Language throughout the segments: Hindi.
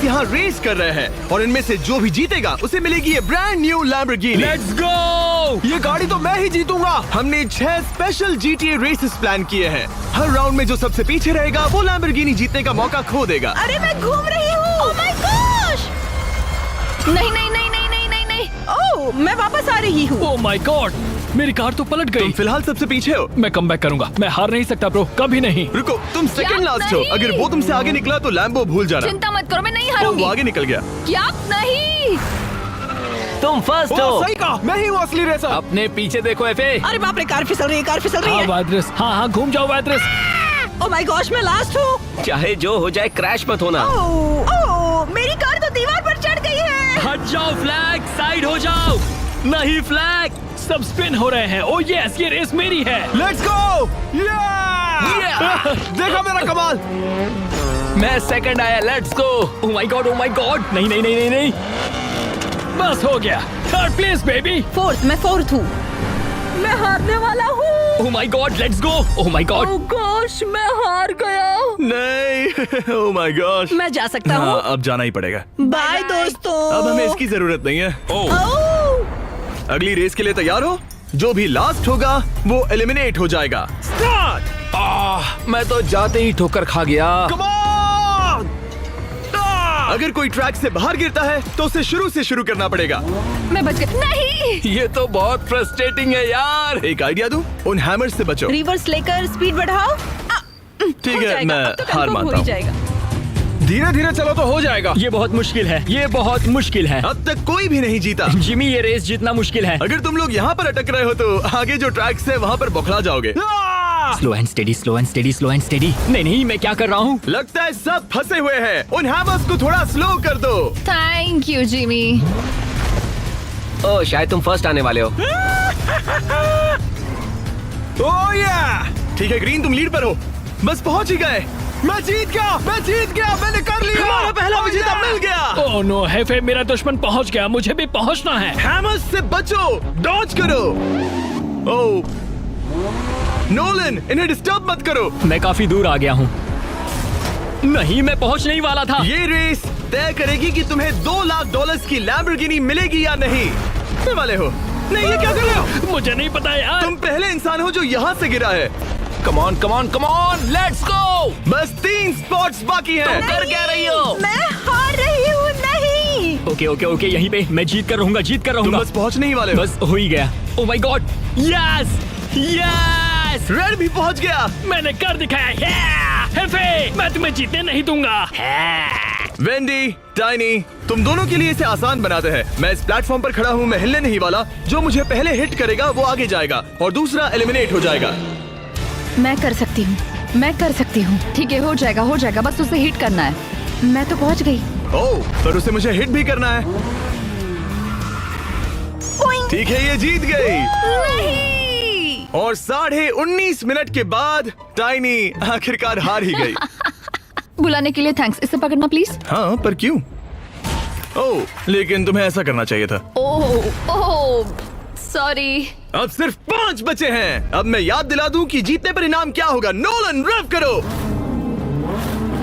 ड्राइवर्स यहाँ रेस कर रहे हैं और इनमें से जो भी जीतेगा उसे मिलेगी ये brand new Lamborghini. Let's go! ये गाड़ी तो मैं ही जीतूंगा। हमने 6 स्पेशल GTA रेसेस प्लान किए हैं। हर राउंड में जो सबसे पीछे रहेगा वो लैम्बोर्गिनी जीतने का मौका खो देगा। अरे मैं घूम रही हूँ। ओह माय गॉश! नहीं नहीं नहीं नहीं नहीं नहीं नहीं। ओह मैं वापस आ रही हूँ। ओह माय गॉड, मेरी कार तो पलट तुम गई। फिलहाल सबसे पीछे हो। मैं कम बैक करूंगा, मैं हार नहीं सकता ब्रो, कभी नहीं। रुको, तुम सेकंड लास्ट हो। नहीं? अगर वो तुमसे आगे निकला तो लैम्बो भूल जाना। चिंता मत करो, मैं नहीं वो हारूंगी। आगे निकल गया। क्या नहीं? तुम फर्स्ट हो। सही कहा, मैं ही हूँ असली रेसर। अपने पीछे देखो एफए। अरे बाप रे, कार फिसल रही है, कार फिसल रही हाँ है। वाइड्रेस, हाँ घूम जाओ वाइड्रेस। ओह माय गॉश, मैं लास्ट हूँ। चाहे जो हो जाए क्रैश मत होना। ओह मेरी कार तो दीवार पर चढ़ गई है। हट जाओ फ्लैग, साइड हो जाओ। नहीं फ्लैग, सब स्पिन हो रहे हैं। ओह यस, ये रेस मेरी है। Let's go! देखा मेरा कमाल। मैं सेकंड आया, let's go. Oh my God, oh my God. नहीं नहीं नहीं नहीं नहीं, बस हो गया। Third place baby. फोर्थ, मैं फोर्थ हूँ। मैं हारने वाला हूँ। ओह my God, let's go. Oh my God, oh gosh, मैं हार गया। नहीं। ओह माय गॉश। मैं जा सकता हूँ। हाँ, अब जाना ही पड़ेगा। बाय दोस्तों। अब हमें इसकी जरूरत नहीं है। ओह अगली रेस के लिए तैयार हो? जो भी लास्ट होगा वो एलिमिनेट हो जाएगा। स्टार्ट! मैं तो जाते ही ठोकर खा गया। Come on! अगर कोई ट्रैक से बाहर गिरता है तो उसे शुरू से शुरू करना पड़ेगा। मैं बच गई। नहीं, ये तो बहुत फ्रस्ट्रेटिंग है यार। एक आइडिया दूं? उन हैमर से बचो। रिवर्स लेकर स्पीड बढ़ाओ। ठीक हो है, जाएगा, मैं अब तो हार confirm मानता हो ही हूँ। जाएगा। धीरे धीरे चलो तो हो जाएगा। ये बहुत मुश्किल है, ये बहुत मुश्किल है। अब तक कोई भी नहीं जीता। जिमी, ये रेस जीतना मुश्किल है। अगर तुम लोग यहाँ पर अटक रहे हो तो आगे जो ट्रैक्स है वहाँ पर बौखला जाओगे। Slow and steady, slow and steady, slow and steady. नहीं नहीं, मैं क्या कर रहा हूँ? लगता है सब फंसे हुए हैं। उन हैमर्स को थोड़ा स्लो कर दो। Thank you Jimmy. ओह शायद तुम फर्स्ट आने वाले हो। ओह या! ठीक है ग्रीन, तुम लीड पर हो। बस पहुंच ही गए। मैं जीत गया, मैं जीत गया, मैंने कर लिया। हमारा पहला विजेता मिल गया। ओह नो हेफे, मेरा दुश्मन पहुँच गया, मुझे भी पहुँचना है। हैमर्स से बचो, डॉज करो। ओह नोलन, इन्हें डिस्टर्ब मत करो। मैं काफी दूर आ गया हूँ। नहीं, मैं पहुँचने ही वाला था। ये रेस तय करेगी कि तुम्हें $2 लाख की लैम्बोर्गिनी मिलेगी या नहीं। करने वाले हो? नहीं, ये क्या कर रहे हो? मुझे नहीं पता यार। तुम पहले इंसान हो जो यहाँ से गिरा है। Come on come on come on, let's go. बस 3 स्पॉट्स बाकी हैं। कर क्या रही हो? मैं हार रही हूँ। नहीं, ओके ओके ओके, यहीं पे मैं जीत कर रहूंगा, जीत कर तुम रहूंगा। बस पहुंचने ही वाले हो। बस हो ही गया। ओह my God, yes yes, red भी पहुंच गया। मैंने कर दिखाया। हेफे, मैं तुम्हें जीतने नहीं दूंगा। वेंडी, टाइनी, तुम दोनों के लिए इसे आसान बनाते हैं। मैं इस प्लेटफॉर्म पर खड़ा हूँ, मैं हिलने नहीं वाला। जो मुझे पहले हिट करेगा वो आगे जाएगा और दूसरा एलिमिनेट हो जाएगा। मैं कर सकती हूँ, मैं कर सकती हूँ। ठीक है, हो जाएगा, बस उसे हिट करना है। मैं तो पहुँच गई। ओह, पर उसे मुझे हिट भी करना है। ठीक है, ये जीत गई। नहीं, और 19.5 मिनट के बाद टाइनी आखिरकार हार ही गई। बुलाने के लिए थैंक्स। इसे पकड़ना प्लीज। हाँ, पर क्यों? ओह, लेकिन तुम्हें ऐसा करना चाहिए था। Oh sorry. अब सिर्फ 5 बचे हैं। अब मैं याद दिला दूं कि जीतने पर इनाम क्या होगा। नोलन, रेव करो।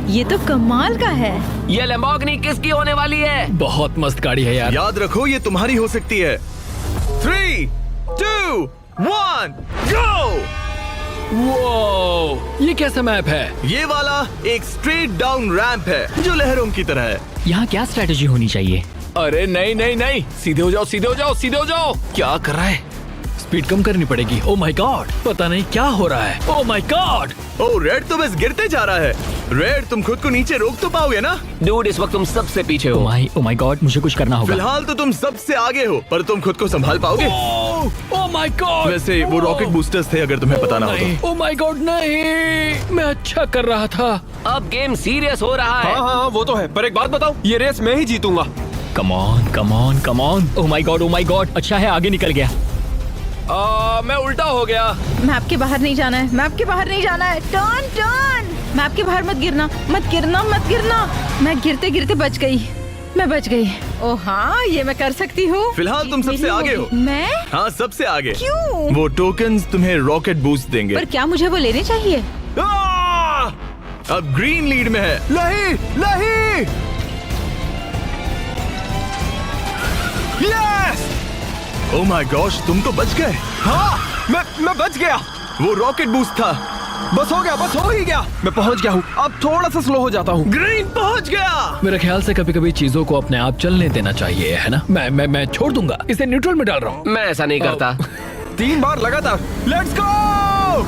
ये तो कमाल का है। ये लैम्बोर्गिनी किसकी होने वाली है? बहुत मस्त गाड़ी है यार। याद रखो, ये तुम्हारी हो सकती है। 3, 2, 1, गो! वो ये कैसा मैप है? ये वाला एक स्ट्रेट डाउन रैंप है जो लहरों की तरह है। यहाँ क्या स्ट्रेटेजी होनी चाहिए? अरे नहीं नहीं नहीं, सीधे हो जाओ, सीधे हो जाओ, सीधे हो जाओ। क्या कर रहा है? स्पीड कम करनी पड़ेगी। ओह माय गॉड, पता नहीं क्या हो रहा है। Oh my God. Oh, red तो बस गिरते जा रहा है। रेड, तुम खुद को नीचे रोक तो पाओगे ना? डूड, इस वक्त तुम सबसे पीछे हो। ओह माय गॉड, मुझे कुछ करना होगा। फिलहाल तो तुम सबसे आगे हो, पर तुम खुद को संभाल पाओगे? ओह माय गॉड। वैसे वो रॉकेट बूस्टर्स थे, अगर तुम्हें पता ना हो तो। ओह माय गॉड, नहीं, मैं अच्छा कर रहा था। अब गेम सीरियस हो रहा है। हाँ वो तो है, पर एक बात बताओ, ये रेस मैं ही जीतूंगा। Come on come on come on. Oh my God, अच्छा है आगे निकल गया। मैं उल्टा हो गया। मैप के बाहर नहीं जाना है, मैप के बाहर नहीं जाना है। टर्न टर्न, मैप के बाहर मत गिरना, मत गिरना, मत गिरना। मैं गिरते गिरते बच गई, मैं बच गई। ओह हाँ, ये मैं कर सकती हूँ। फिलहाल तुम सबसे आगे हो। मैं? हाँ, सबसे आगे। क्यों? वो टोकन्स तुम्हें रॉकेट बूस्ट देंगे। पर क्या मुझे वो लेने चाहिए? अब ग्रीन लीड में है। नहीं नहीं, यस! ओ माय गॉश, तुम तो बच गए। हाँ, मैं बच गया। वो रॉकेट बूस्ट था। बस हो ही गया। मैं पहुंच गया हूँ। अब थोड़ा सा स्लो हो जाता हूँ। ग्रीन पहुंच गया। मेरे ख्याल से कभी कभी चीजों को अपने आप चलने देना चाहिए, है ना? मैं छोड़ दूंगा, इसे न्यूट्रल में डाल रहा हूँ। मैं ऐसा नहीं करता। 3 बार लगातार। Let's go!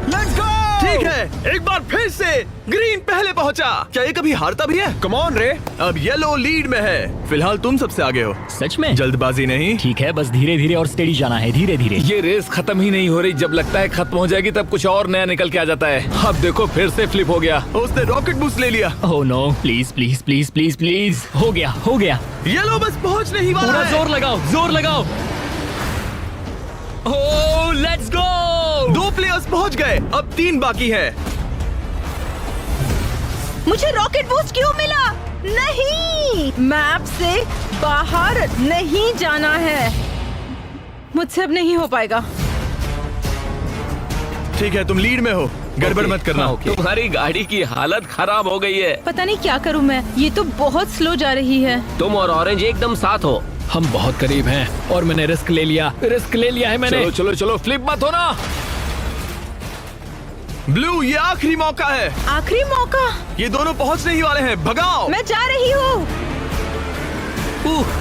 Let's go! ठीक है, एक बार फिर से ग्रीन पहले पहुंचा। क्या ये कभी हारता भी है? कम ऑन रे। अब येलो लीड में है। फिलहाल तुम सबसे आगे हो। सच में? जल्दबाजी नहीं। ठीक है, बस धीरे धीरे और स्टेडी जाना है, धीरे धीरे। ये रेस खत्म ही नहीं हो रही। जब लगता है खत्म हो जाएगी तब कुछ और नया निकल के आ जाता है। अब देखो फिर से फ्लिप हो गया। उसने रॉकेट बूस्ट ले लिया। Oh no, please please please please please. हो गया। येलो बस पहुंचने ही वाला पूरा है। जोर लगाओ। ओह, लेट्स गो! 2 प्लेयर्स पहुंच गए। अब 3 बाकी है। मुझे रॉकेट बूस्ट क्यों मिला? नहीं, मैप से बाहर नहीं जाना है। मुझसे अब नहीं हो पाएगा। ठीक है, तुम लीड में हो। गड़बड़ मत करना। तुम्हारी गाड़ी की हालत खराब हो गई है। पता नहीं क्या करूं मैं। ये तो बहुत स्लो जा रही है। तुम और ऑरेंज एकदम साथ हो। हम बहुत करीब हैं और मैंने रिस्क ले लिया है मैंने। चलो फ्लिप मत होना। ब्लू, ये आखिरी मौका है। आखिरी मौका। ये दोनों पहुंचने ही वाले हैं। भगाओ। मैं जा रही हूँ।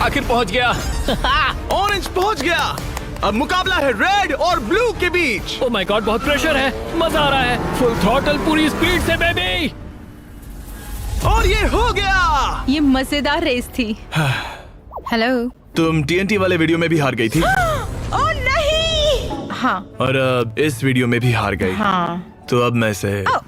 आखिर पहुंच गया। ऑरेंज पहुंच गया। अब मुकाबला है रेड और ब्लू के बीच। ओह माय गॉड, बहुत प्रेशर है। मजा आ रहा है। फुल थ्रॉटल, पूरी स्पीड से बेबी। और ये हो गया। ये मजेदार रेस थी। हेलो। तुम TNT वाले वीडियो में भी हार गई थी। ओह नहीं। हाँ। और अब इस वीडियो में भी हार गई। हाँ। तो अब मैं से ठीक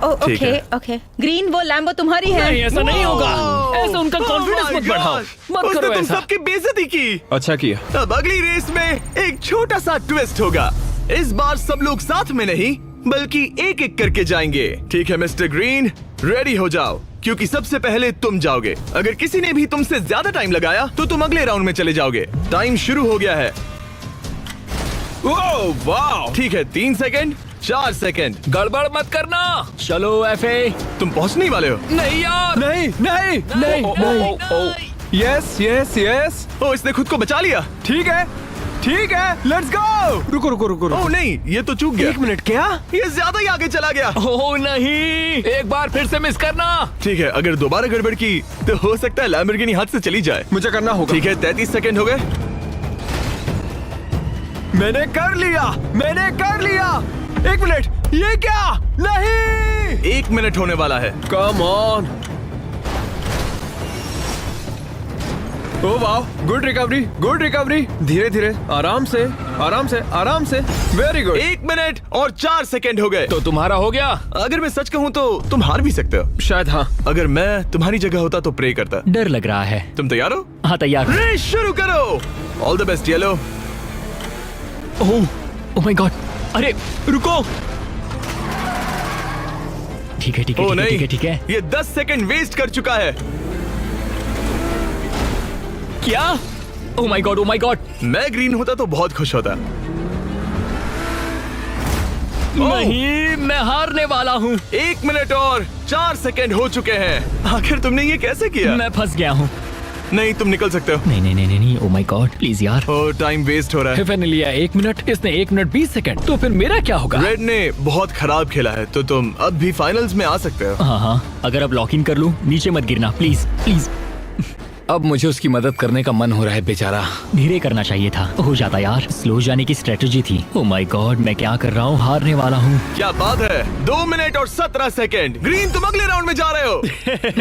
ओके है। ओके। ग्रीन, वो लैम्बो तुम्हारी है। नहीं, ऐसा नहीं होगा। Wow! ऐसा उनका Oh कॉन्फिडेंस my मत बढ़ाओ। gosh! मत उसने करो तुम ऐसा। सबकी बेइज्जती की। अच्छा किया। अब अगली रेस में एक छोटा सा ट्विस्ट होगा। इस बार सब लोग साथ में नहीं, बल्कि एक एक करके जाएंगे। ठीक है मिस्टर ग्रीन, रेडी हो जाओ, क्योंकि सबसे पहले तुम जाओगे। अगर किसी ने भी तुमसे ज्यादा टाइम लगाया तो तुम अगले राउंड में चले जाओगे। टाइम शुरू हो गया है। ओह वाह! ठीक है, 3 सेकंड, 4 सेकंड। गड़बड़ मत करना। चलो एफए। तुम पहुंचने ही वाले हो। नहीं यार। नहीं। यस। ओ, इसने खुद को बचा लिया। ठीक है, लेट्स गो। रुको। ओ नहीं, ये तो चूक गया। 1 मिनट क्या? ये ज्यादा ही आगे चला गया। ओह नहीं, एक बार फिर से मिस करना। ठीक है, अगर दोबारा गड़बड़ की तो हो सकता है लैम्बोर्गिनी हाथ से चली जाए। मुझे करना होगा। ठीक है, 33 सेकंड हो गए। मैंने कर लिया। 1 मिनट, ये क्या? नहीं। 1 मिनट होने वाला है। Come on. ओह वाह, गुड रिकवरी। धीरे आराम से। Very good. 1 मिनट और 4 सेकंड हो गए। तो तुम्हारा हो गया। अगर मैं सच कहूँ तो तुम हार भी सकते हो। शायद हाँ। अगर मैं तुम्हारी जगह होता तो प्रे करता। डर लग रहा है। तुम तैयार हो? हाँ, तैयार। रेस शुरू करो। All the best yellow. Oh my God, अरे रुको। ठीक है। ये 10 सेकंड वेस्ट कर चुका है। क्या? ओह माय गॉड। मैं ग्रीन होता तो बहुत खुश होता। नहीं, मैं हारने वाला हूँ। 1 मिनट और 4 सेकंड हो चुके हैं। आखिर तुमने ये कैसे किया? मैं फंस गया हूँ। नहीं, तुम निकल सकते हो। नहीं। ओह माय गॉड, प्लीज यार। और टाइम वेस्ट हो रहा है। एफए ने लिया 1 मिनट, इसने 1 मिनट 20 सेकंड। तो फिर मेरा क्या होगा? रेड ने बहुत खराब खेला है, तो तुम अब भी फाइनल्स में आ सकते हो। हाँ, अगर अब लॉक इन कर लूँ, नीचे मत गिरना प्लीज। अब मुझे उसकी मदद करने का मन हो रहा है बेचारा। धीरे करना चाहिए था। हो जाता यार, स्लो जाने की स्ट्रेटजी थी। ओह माय गॉड, मैं क्या कर रहा हूँ? हारने वाला हूँ। क्या बात है। 2 मिनट और 17 सेकंड। ग्रीन, तुम अगले राउंड में जा रहे हो।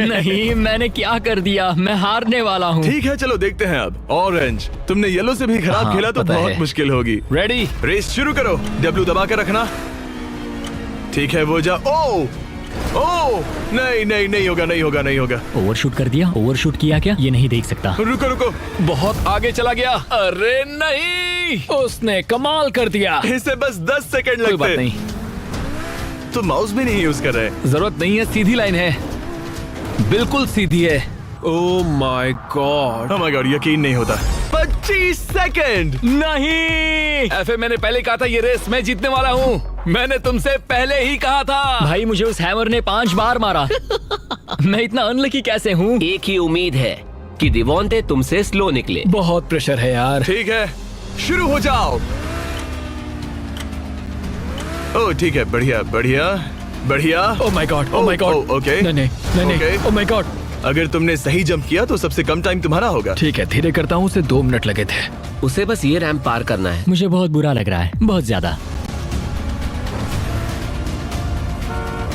नहीं, मैंने क्या कर दिया? मैं हारने वाला हूँ। ठीक है, चलो देखते हैं अब। ऑरेंज, तुमने येलो से भी खराब हाँ, खेला तो पता बहुत है। मुश्किल होगी। रेडी। रेस शुरू करो। W दबा कर रखना। ठीक है, वो जा। ओ नहीं होगा। ओवरशूट कर दिया। ओवरशूट किया क्या? ये नहीं देख सकता। रुको। बहुत आगे चला गया। अरे नहीं, उसने कमाल कर दिया। इसे बस 10 सेकंड कोई बात लगते। नहीं। तो माउस भी नहीं यूज कर रहे। जरूरत नहीं है, सीधी लाइन है, बिल्कुल सीधी है। Oh my God. Oh my God, यकीन नहीं होता। 25 सेकंड। नहीं एफए, मैंने पहले कहा था ये रेस मैं जीतने वाला हूँ। मैंने तुमसे पहले ही कहा था। भाई, मुझे उस हैमर ने 5 बार मारा। मैं इतना अनलकी कैसे हूँ? एक ही उम्मीद है, कि दिवोंते तुमसे स्लो निकले। बहुत प्रेशर है यार। ठीक है, शुरू हो जाओ। ओह ठीक है, बढ़िया बढ़िया बढ़िया। ओह my God, oh my God. Okay नहीं नहीं नहीं नहीं, Okay. Oh my God. अगर तुमने सही जंप किया तो सबसे कम टाइम तुम्हारा होगा। ठीक है, धीरे करता हूँ, उसे 2 मिनट लगे थे। उसे बस ये रैंप पार करना है। मुझे बहुत बुरा लग रहा है, बहुत ज्यादा।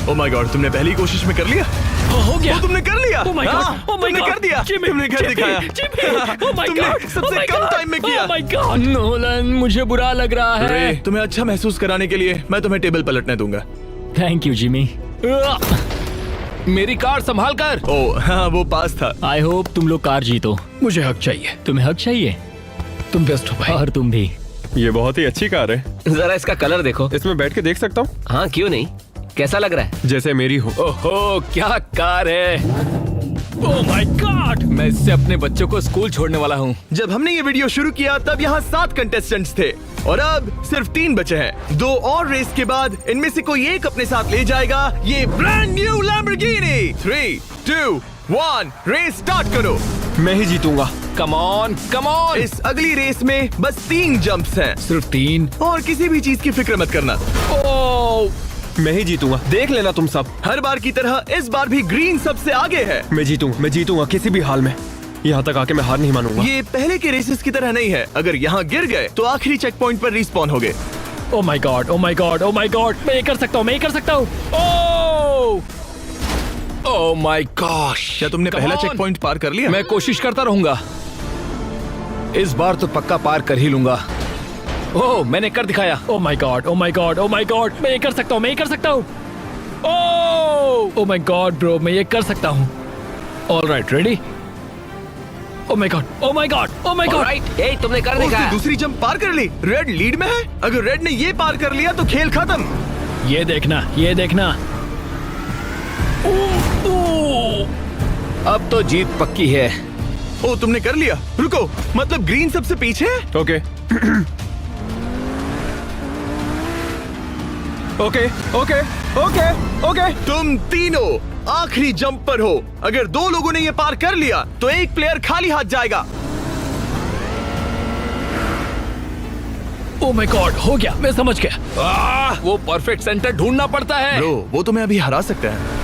ओह माय गॉड, तुमने पहली कोशिश में कर लिया। हो गया। वो तुमने कर लिया। Oh my God, हाँ, oh my तुमने God. कर दिया। Jimmy, तुमने कर Jimmy, दिखाया। Jimmy, oh my तुमने God, सबसे oh my come God, time में किया। Oh my God, नोलन, मुझे बुरा लग रहा रे, है। तुम्हें अच्छा महसूस कराने के लिए मैं तुम्हें टेबल पलटने दूंगा। Thank you Jimmy. मेरी कार संभाल कर। ओह हाँ, वो पास था। आई होप तुम लोग कार जीतो। मुझे हक चाहिए। तुम्हें हक चाहिए तुम बेस्ट हो भाई। और तुम भी। ये बहुत ही अच्छी कार है। जरा इसका कलर देखो। इसमें बैठ के देख सकता हूँ? हाँ क्यों नहीं, कैसा लग रहा है? जैसे मेरी हो। ओहो क्या कार है। ओह माय गॉड, मैं इससे अपने बच्चों को स्कूल छोड़ने वाला हूँ। जब हमने ये वीडियो शुरू किया तब यहाँ 7 कंटेस्टेंट्स थे और अब सिर्फ 3 बचे हैं। 2 और रेस के बाद इनमें से कोई एक अपने साथ ले जाएगा ये brand new Lamborghini. 3, 2, 1 race start करो। मैं ही जीतूंगा। Come on come on. इस अगली रेस में बस 3 जंप्स हैं सिर्फ 3। और किसी भी चीज की फिक्र मत करना। ओह मैं ही जीतूंगा, देख लेना तुम सब। हर बार की तरह इस बार भी ग्रीन सबसे आगे है। मैं जीतूंगा किसी भी हाल में। यहाँ तक आके मैं हार नहीं मानूंगा। ये पहले के रेसेस की तरह नहीं है। अगर यहाँ गिर गए तो आखिरी चेक पॉइंट पर रिस्पॉन होगे। ओह my God, oh my God, oh my God. मैं ये कर सकता हूँ, मैं ये कर सकता हूँ। ओह ओह माय गॉश। क्या तुमने पहला चेक पॉइंट पार कर लिया? मैं कोशिश करता रहूंगा, इस बार तो पक्का पार कर ही लूंगा। ओह मैंने कर दिखाया। ओह my God, oh my God, oh my God. मैं ये कर सकता हूँ, मैं ये कर सकता हूँ। ओह माय गॉड ब्रो, मैं ये कर सकता हूँ। Alright, ready? Oh my God, oh my God, oh my God. Alright, ए तुमने कर उसने दिखाया। दूसरी जंप पार कर ली। रेड लीड में है। अगर रेड ने ये पार कर लिया तो खेल खत्म। ये देखना, ये देखना। अब तो जीत पक्की है। ओ तुमने कर लिया। रुको, मतलब ग्रीन सबसे पीछे है? Okay okay okay okay okay. तुम तीनों आखिरी जंप पर हो। अगर 2 लोगों ने ये पार कर लिया तो एक प्लेयर खाली हाथ जाएगा। ओह माय गॉड, हो गया, मैं समझ गया। वो परफेक्ट सेंटर ढूंढना पड़ता है। ब्रो, वो तुम्हें अभी हरा सकता है।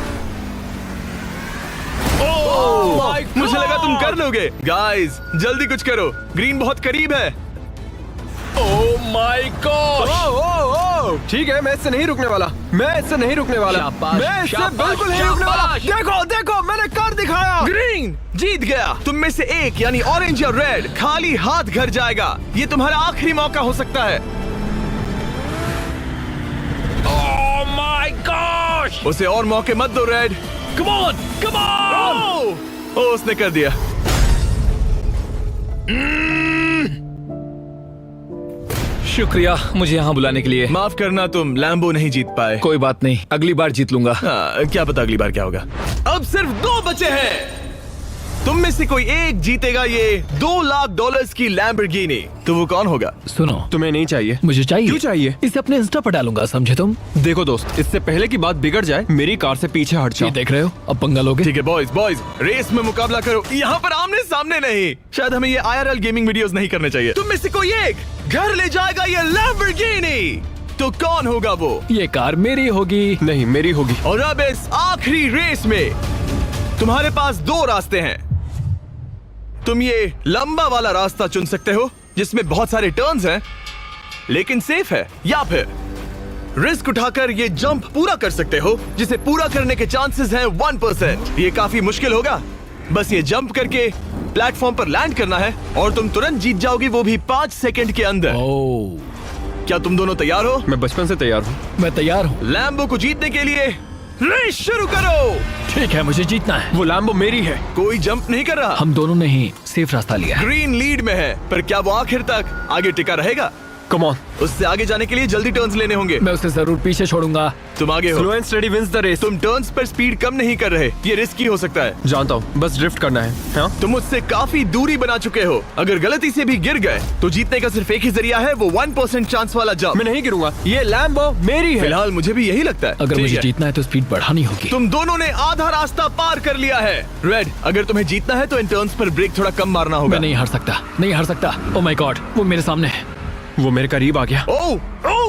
ओह मुझे लगा तुम कर लोगे। गाइस, जल्दी कुछ करो, ग्रीन बहुत करीब है। Oh my God. ठीक है, मैं इससे नहीं रुकने वाला। मैं इससे नहीं रुकने वाला। शाबाश, मैं इससे शाबाश, बिल्कुल नहीं रुकने वाला। शाबाश। देखो देखो, मैंने कर दिखाया। ग्रीन जीत गया। तुम में से एक यानी ऑरेंज या रेड खाली हाथ घर जाएगा। ये तुम्हारा आखिरी मौका हो सकता है। Oh my gosh. उसे और मौके मत दो Red. Come on, come on. ओ, उसने कर दिया। शुक्रिया मुझे यहाँ बुलाने के लिए। माफ करना, तुम लैम्बो नहीं जीत पाए। कोई बात नहीं, अगली बार जीत लूंगा। हाँ, क्या पता अगली बार क्या होगा। अब सिर्फ 2 बचे हैं। तुम में से कोई एक जीतेगा ये $2 लाख की लैम्बोर्गिनी। तो वो कौन होगा? सुनो, तुम्हें नहीं चाहिए। मुझे चाहिए। क्यों चाहिए? इसे अपने इंस्टा पर डालूंगा, समझे तुम? देखो दोस्त, इससे पहले की बात बिगड़ जाए, मेरी कार से पीछे हट ये जाओ। देख रहे हो, अब पंगा लोगे। ठीक है बॉयज, रेस में मुकाबला करो। यहाँ पर आमने सामने नहीं। शायद हमें ये IRL गेमिंग वीडियोस नहीं करने चाहिए। तुम में से कोई एक घर ले जाएगा ये लैम्बोर्गिनी। तो कौन होगा वो? ये कार मेरी होगी। नहीं, मेरी होगी। और अब इस आखिरी रेस में तुम्हारे पास 2 रास्ते हैं। तुम ये लंबा वाला रास्ता चुन सकते हो जिसमें बहुत सारे टर्न्स हैं लेकिन सेफ है, या फिर रिस्क उठाकर ये जंप पूरा कर सकते हो जिसे पूरा करने के चांसेस हैं 1%। ये काफी मुश्किल होगा। बस ये जंप करके प्लेटफॉर्म पर लैंड करना है और तुम तुरंत जीत जाओगे, वो भी 5 सेकंड के अंदर। ओह, क्या तुम दोनों तैयार हो? मैं बचपन से तैयार हूँ। मैं तैयार हूँ। लैम्बो को जीतने के लिए रेस शुरू करो। ठीक है, मुझे जीतना है। वो लैम्बो मेरी है। कोई जंप नहीं कर रहा। हम दोनों ने ही सेफ रास्ता लिया है। ग्रीन लीड में है, पर क्या वो आखिर तक आगे टिका रहेगा? Come on. उससे आगे जाने के लिए जल्दी टर्न्स लेने होंगे। मैं उसे जरूर पीछे छोड़ूंगा। तुम आगे हो। Slow and steady wins the race. तुम टर्न्स पर स्पीड कम नहीं कर रहे, ये रिस्की हो सकता है। जानता हूँ, बस ड्रिफ्ट करना है। हाँ? तुम मुझसे काफी दूरी बना चुके हो। अगर गलती से भी गिर गए तो जीतने का सिर्फ एक ही जरिया है, वो 1% चांस वाला जंप। मैं नहीं गिरूंगा, ये लैम्बो मेरी है। फिलहाल मुझे भी यही लगता है। अगर ठीक मुझे है। जीतना है तो स्पीड बढ़ानी होगी। तुम दोनों ने आधा रास्ता पार कर लिया है। रेड, अगर तुम्हें जीतना है तो इन टर्न्स पर ब्रेक थोड़ा कम मारना होगा। मैं नहीं हार सकता, नहीं हार सकता। ओ माय गॉड, वो मेरे सामने है। वो मेरे करीब आ गया। ओह,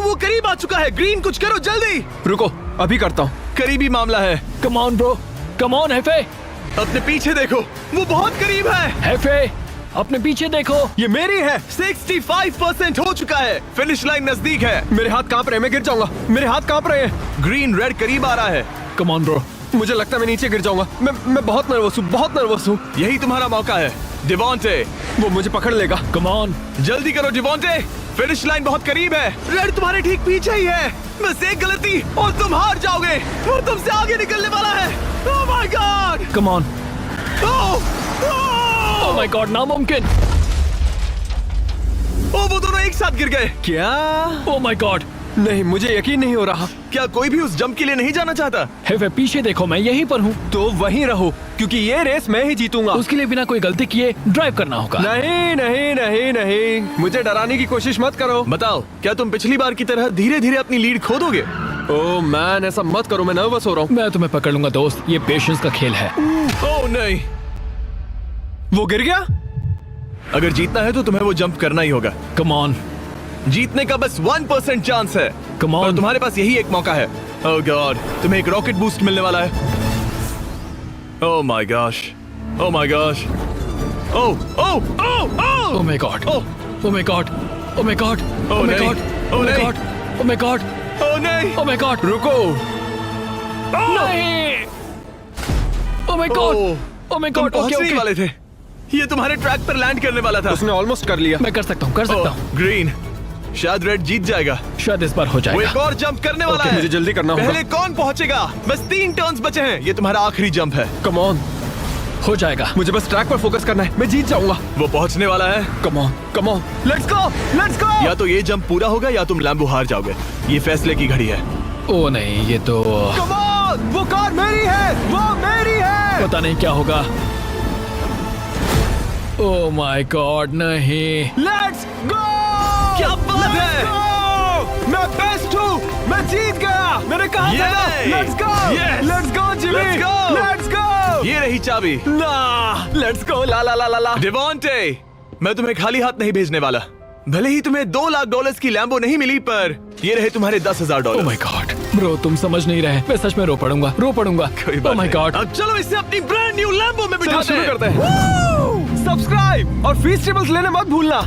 वो करीब आ चुका है। ग्रीन, कुछ करो जल्दी। रुको, अभी करता हूँ। करीबी मामला है। Come on bro, come on हेफे। अपने पीछे देखो, वो बहुत करीब है। हेफे, अपने पीछे देखो। ये मेरी है। 65% हो चुका है। फिनिश लाइन नजदीक है। मेरे हाथ कांप रहे हैं, मैं गिर जाऊंगा। मेरे हाथ कांप रहे हैं। ग्रीन, रेड करीब आ रहा है। Come on bro. मुझे लगता है मैं नीचे गिर जाऊंगा। मैं बहुत नर्वस हूँ, बहुत नर्वस हूँ। यही तुम्हारा मौका है। डिवॉन्टे, वो मुझे पकड़ लेगा। Come on. जल्दी करो डिवॉन्टे, फिनिश लाइन बहुत करीब है। रेड तुम्हारे ठीक पीछे ही है। बस एक गलती और तुम हार जाओगे। वो तुमसे आगे निकलने वाला है। Oh my God. Come on. Oh, oh my God, नामुमकिन। वो दोनों एक साथ गिर गए। क्या? Oh my God. नहीं, मुझे यकीन नहीं हो रहा। क्या कोई भी उस जंप के लिए नहीं जाना चाहता? हेफे, पीछे देखो, मैं यहीं पर हूँ। तो वहीं रहो, क्योंकि ये रेस मैं ही जीतूंगा। उसके लिए बिना कोई गलती किए ड्राइव करना होगा। नहीं नहीं नहीं नहीं, मुझे डराने की कोशिश मत करो। बताओ, क्या तुम पिछली बार की तरह धीरे धीरे अपनी लीड खो दोगे? ओह मैन, ऐसा मत करो, मैं नर्वस हो रहा हूँ। मैं तुम्हें पकड़ लूंगा दोस्त, ये पेशेंस का खेल है। ओह नहीं। वो गिर गया। अगर जीतना है तो तुम्हें वो जंप करना ही होगा। Come on. जीतने का बस 1% चांस है। Come on. और तुम्हारे पास यही एक मौका है। ओह गॉड, तुम्हें एक रॉकेट बूस्ट मिलने वाला है। Oh my gosh, oh my gosh, oh oh oh oh oh my God, oh oh my God, oh my God, Oh, oh my नहीं. गॉड, Oh, ओ माय नहीं. गॉड, ओ माय गॉड, ओह नहीं। Oh my God. रुको। नहीं। Oh my God, oh my तुम गॉड। ओके पहुंचने ही ओके, वाले थे। ये तुम्हारे ट्रैक पर लैंड करने वाला था। उसने ऑलमोस्ट कर लिया। मैं कर सकता हूँ, कर सकता हूँ। ग्रीन, शायद रेड जीत जाएगा। शायद इस बार हो वो जाएगा। एक और जंप करने वाला Okay, है। मुझे जल्दी करना होगा। पहले कौन पहुंचेगा? बस 3 टर्न्स बचे हैं। ये तुम्हारा आखिरी जंप है। कम ऑन, हो जाएगा। मुझे बस ट्रैक पर फोकस करना है, मैं जीत जाऊंगा। वो पहुंचने वाला है। Come on, come on, let's go, let's go. या तो ये जंप पूरा होगा या तुम लैम्बो हार जाओगे। ये फैसले की घड़ी है। ओ नहीं, ये तो कम ऑन, वो कार मेरी है, वो मेरी है। पता नहीं क्या होगा। ओ माय गॉड, नहीं। Let's go. क्या बात है? मैं बेस्ट हूँ, मैं जीत गया। मैंने कहा था ना, Yay! Let's go, Yes! Let's go Jimmy, Let's go! Let's go. ये रही चाबी। ना, लेट्स गो, ला ला ला ला ला। डिवॉन्टे, मैं तुम्हें खाली हाथ नहीं भेजने वाला। भले ही तुम्हें $2 लाख की लैम्बो नहीं मिली, पर ये रहे तुम्हारे ओ $10,000। माय गॉड ब्रो, तुम समझ नहीं रहे। मैं सच में रो पड़ूंगा, रो पड़ूंगा। कोई ओ बात माय नहीं। गॉड। अब चलो इसे अपनी ब्रांड न्यू लैम्बो में चलो बिठाते शुरू हैं। करते हैं। सब्सक्राइब और फीस्टिवल्स लेने मत भूलना।